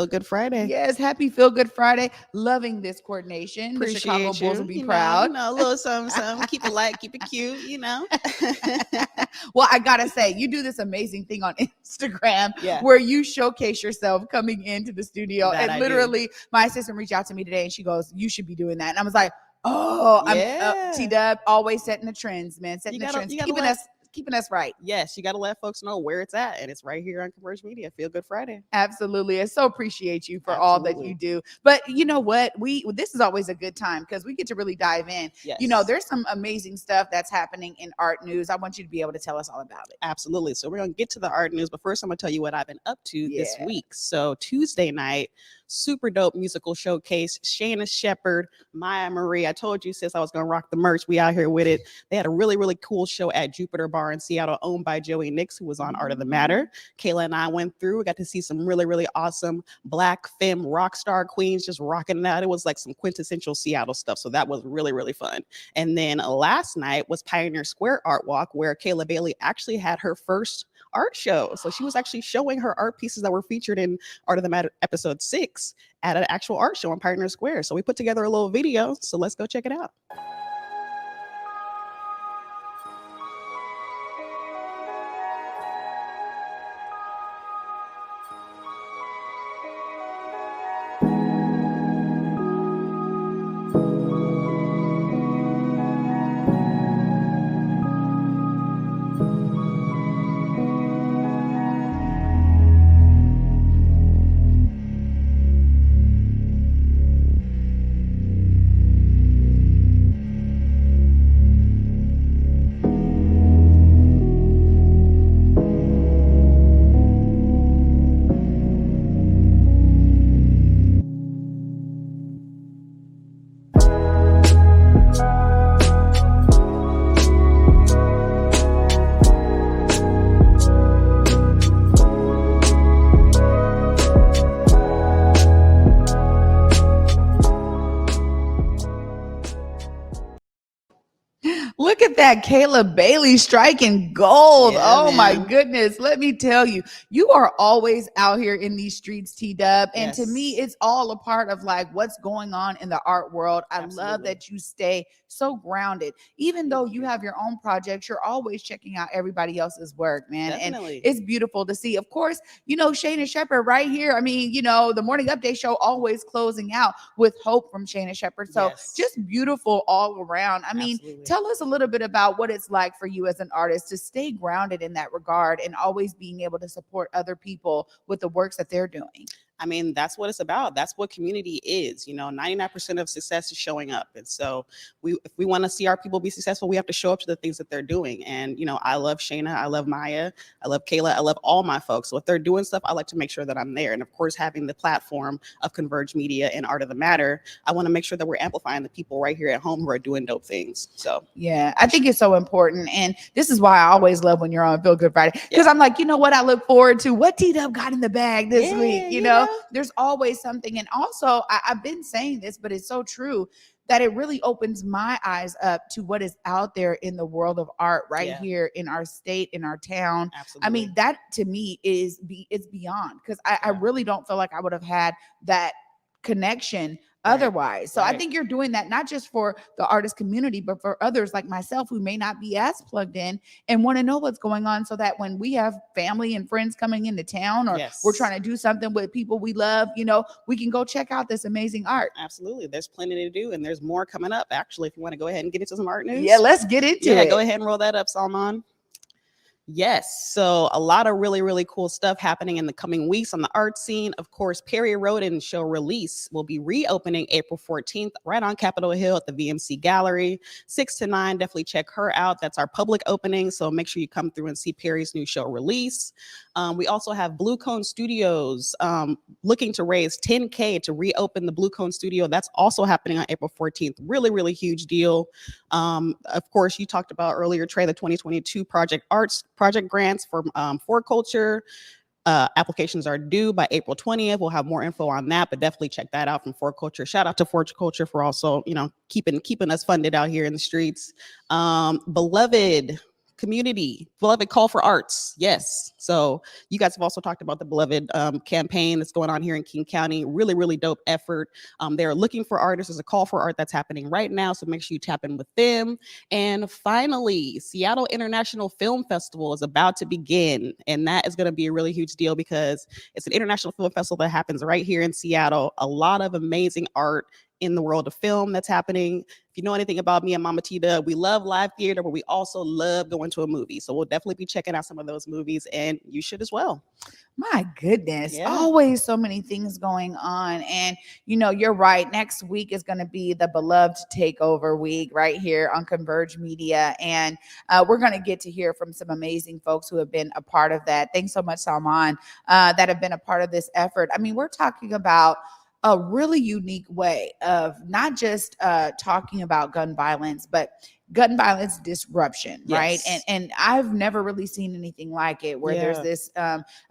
Feel Good Friday. Yes, happy Feel Good Friday. Loving this coordination. The Chicago Appreciate Bulls you. will be proud. A little something, something. Keep it light, keep it cute. Well, I gotta say, you do this amazing thing on Instagram Yeah. where you showcase yourself coming into the studio. That And I do. literally, my assistant reached out to me today and she goes, "You should be doing that." And I was like, "Oh, I'm Yeah. T-Dub, always setting the trends, man. Setting the trends, you gotta keeping us right." Yes, you got to let folks know where it's at, and it's right here on Converge Media. Feel Good Friday. Absolutely. I so appreciate you for all that you Absolutely. do. But you know what? This is always a good time because we get to really dive in. Yes. You know, there's some amazing stuff that's happening in art news. I want you to be able to tell us all about it. Absolutely. So we're going to get to the art news, but first I'm going to tell you what I've been up to this Yeah. week. So Tuesday night, super dope musical showcase. Shayna Shepherd, Maya Marie. I told you, sis, I was going to rock the merch. We out here with it. They had a really, really cool show at Jupiter Bar in Seattle, owned by Joey Nix, who was on Art of the Matter. Caela and I went through. We got to see some really, really awesome Black femme rock star queens just rocking it out. It was like some quintessential Seattle stuff. So that was really, really fun. And then last night was Pioneer Square Art Walk, where Caela Bailey actually had her first art show. So she was actually showing her art pieces that were featured in Art of the Matter episode 6 at an actual art show on Pioneer Square. So we put together a little video. So let's go check it out. Look at that, Caela Bailey striking gold. Yeah, oh my man. goodness. Let me tell you, you are always out here in these streets, T-Dub. And to me, Yes. it's all a part of like what's going on in the art world. I love Absolutely. that you stay so grounded. Even though Thank you you. have your own projects, you're always checking out everybody else's work, man. Definitely. And it's beautiful to see. Of course, you know, Shayna Shepherd right here. I mean, you know, the morning update show always closing out with hope from Shayna Shepherd. So Yes. just beautiful all around. I mean, Absolutely. tell us a little bit about what it's like for you as an artist to stay grounded in that regard and always being able to support other people with the works that they're doing. I mean, that's what it's about. That's what community is. 99% of success is showing up. And so if we want to see our people be successful, we have to show up to the things that they're doing. And, I love Shayna. I love Maya. I love Caela. I love all my folks. So if they're doing stuff, I like to make sure that I'm there. And of course, having the platform of Converge Media and Art of the Matter, I want to make sure that we're amplifying the people right here at home who are doing dope things. So yeah, I think it's so important. And this is why I always love when you're on Feel Good Friday. Because I'm like, you know what? I look forward to what T-Dub got in the bag this week. You know, there's always something. And also, I've been saying this, but it's so true that it really opens my eyes up to what is out there in the world of art right here in our state, in our town. Absolutely. I mean, that to me it's beyond, because I really don't feel like I would have had that connection otherwise. So I think you're doing that not just for the artist community, but for others like myself who may not be as plugged in and want to know what's going on, so that when we have family and friends coming into town, or we're trying to do something with people we love, we can go check out this amazing art. Absolutely. There's plenty to do, and there's more coming up. Actually, if you want to go ahead and get into some art news. Yeah, let's get into it. Go ahead and roll that up, Salman. Yes. So a lot of really, really cool stuff happening in the coming weeks on the art scene. Of course, Perry Roden show Release will be reopening April 14th right on Capitol Hill at the VMC Gallery, 6 to 9. Definitely check her out. That's our public opening. So make sure you come through and see Perry's new show Release. We also have Blue Cone Studios looking to raise $10K to reopen the Blue Cone Studio. That's also happening on April 14th. Really, really huge deal. Of course, you talked about earlier, Trae, the 2022 project grants for culture. Applications are due by April 20th. We'll have more info on that, but definitely check that out from For Culture. Shout out to For Culture for also, keeping us funded out here in the streets. Beloved community, beloved call for arts. Yes. So you guys have also talked about the beloved campaign that's going on here in King County. Really, really dope effort. They're looking for artists. There's a call for art that's happening right now. So make sure you tap in with them. And finally, Seattle International Film Festival is about to begin. And that is going to be a really huge deal because it's an international film festival that happens right here in Seattle. A lot of amazing art in the world of film that's happening. If you know anything about me and Mama Tita, we love live theater, but we also love going to a movie. So we'll definitely be checking out some of those movies, and you should as well. My goodness, Yeah. always so many things going on. And, you know, you're right. Next week is going to be the beloved takeover week right here on Converge Media. And we're going to get to hear from some amazing folks who have been a part of that. Thanks so much, Salman, that have been a part of this effort. I mean, we're talking about a really unique way of not just talking about gun violence, but gun violence disruption, right? Yes. And I've never really seen anything like it, where there's this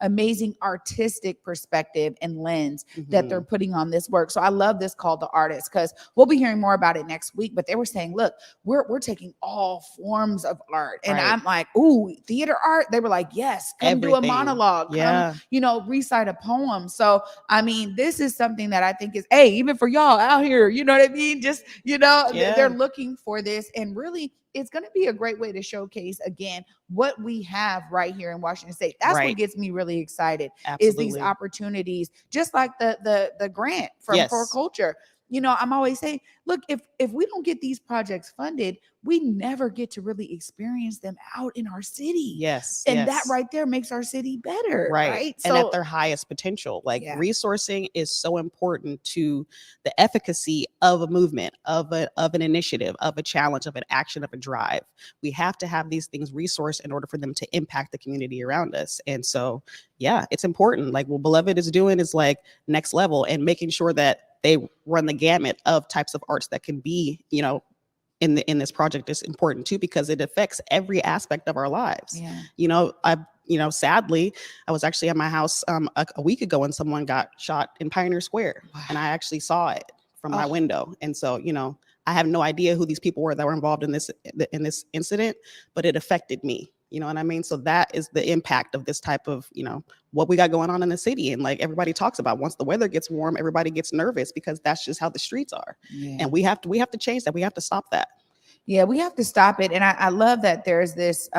amazing artistic perspective and lens that they're putting on this work. So I love this call to artists, because we'll be hearing more about it next week. But they were saying, look, we're taking all forms of art. And I'm like, ooh, theater art? They were like, yes, come do a monologue, come, you know, recite a poem. So, I mean, this is something that I think is, hey, even for y'all out here, you know what I mean? Just, you know, they're looking for this. And really, it's going to be a great way to showcase again what we have right here in Washington State. That's what gets me really excited. Is these opportunities, just like the grant from For Culture. You know, I'm always saying, look, if we don't get these projects funded, we never get to really experience them out in our city. Yes. And that right there makes our city better. Right. And at their highest potential. Like resourcing is so important to the efficacy of a movement, of an initiative, of a challenge, of an action, of a drive. We have to have these things resourced in order for them to impact the community around us. And so, yeah, it's important. Like what Beloved is doing is like next level, and making sure that they run the gamut of types of arts that can be, you know, in this project is important too, because it affects every aspect of our lives. You know, sadly, I was actually at my house a week ago and someone got shot in Pioneer Square, and I actually saw it from my window. And so, you know, I have no idea who these people were that were involved in this incident, but it affected me. You know what I mean? So that is the impact of this type of, you know, what we got going on in the city. And like everybody talks about, once the weather gets warm, everybody gets nervous, because that's just how the streets are. And we have to change that. We have to stop that. Yeah, we have to stop it. And I love that there's this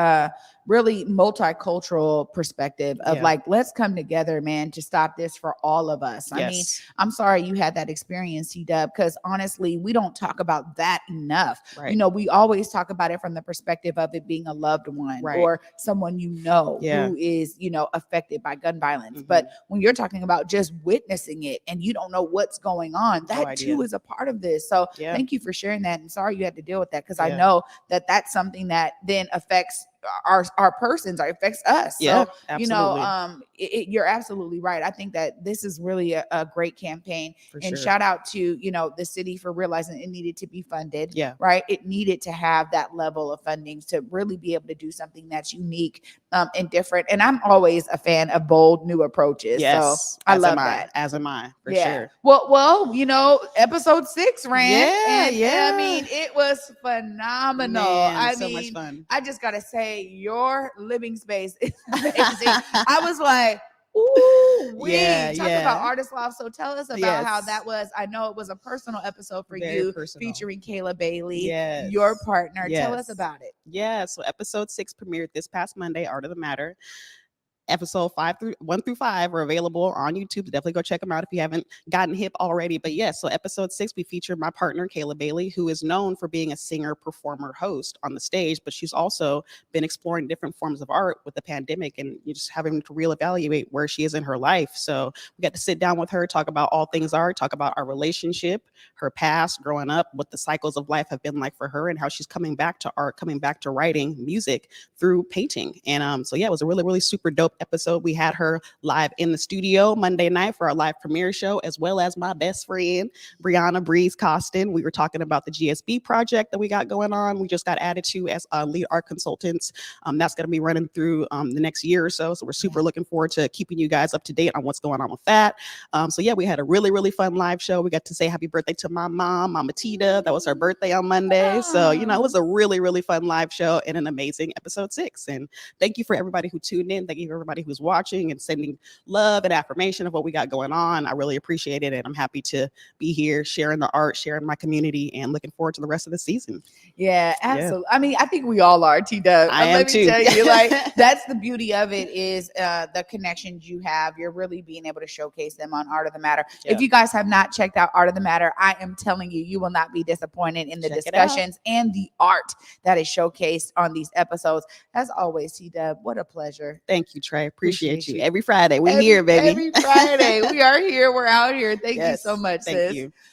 really multicultural perspective of like, let's come together, man, to stop this for all of us. I mean, I'm sorry you had that experience, T-Dub, because honestly, we don't talk about that enough. You know, we always talk about it from the perspective of it being a loved one or someone you know who is, you know, affected by gun violence. But when you're talking about just witnessing it and you don't know what's going on, that too is a part of this. So thank you for sharing that. And sorry you had to deal with that, because I know that that's something that then affects our persons, or affects us. So, you know, you're absolutely right. I think that this is really a great campaign, and shout out to, you know, the city for realizing it needed to be funded. Right. It needed to have that level of funding to really be able to do something that's unique and different. And I'm always a fan of bold new approaches. So I love that. As am I, for sure. Well, you know, episode 6 ran. I mean, it was phenomenal. Man, so much fun. I just gotta say, your living space is amazing. I was like, ooh, talk about Artist Love. So tell us about how that was. I know it was a personal episode for you, featuring Caela Bailey, your partner. Tell us about it. So episode 6 premiered this past Monday, Art of the Matter. Episode 1 through 5 are available on YouTube. Definitely go check them out if you haven't gotten hip already. But so episode 6, we featured my partner, Caela Bailey, who is known for being a singer, performer, host on the stage, but she's also been exploring different forms of art with the pandemic, and you're just having to reevaluate where she is in her life. So we got to sit down with her, talk about all things art, talk about our relationship, her past, growing up, what the cycles of life have been like for her, and how she's coming back to art, coming back to writing music through painting. And it was a really, really super dope episode. We had her live in the studio Monday night for our live premiere show, as well as my best friend, Brianna Breeze Costin. We were talking about the GSB project that we got going on. We just got added to as lead art consultants. That's going to be running through the next year or so. So we're super looking forward to keeping you guys up to date on what's going on with that. So yeah, we had a really, really fun live show. We got to say happy birthday to my mom, Mama Tita. That was her birthday on Monday. So, you know, it was a really, really fun live show and an amazing episode 6. And thank you for everybody who tuned in. Thank you for everybody who's watching and sending love and affirmation of what we got going on. I really appreciate it. And I'm happy to be here sharing the art, sharing my community, and looking forward to the rest of the season. Yeah, absolutely. I mean, I think we all are, T-Dub. I am Let me too. tell you, like, that's the beauty of it is the connections you have. You're really being able to showcase them on Art of the Matter. Yeah. If you guys have not checked out Art of the Matter, I am telling you, you will not be disappointed in the discussions and the art that is showcased on these episodes. As always, T-Dub, what a pleasure. Thank you, Trae. Appreciate you. Every Friday, we here, baby. Every Friday, we are here. We're out here. Thank you so much, thank sis. You.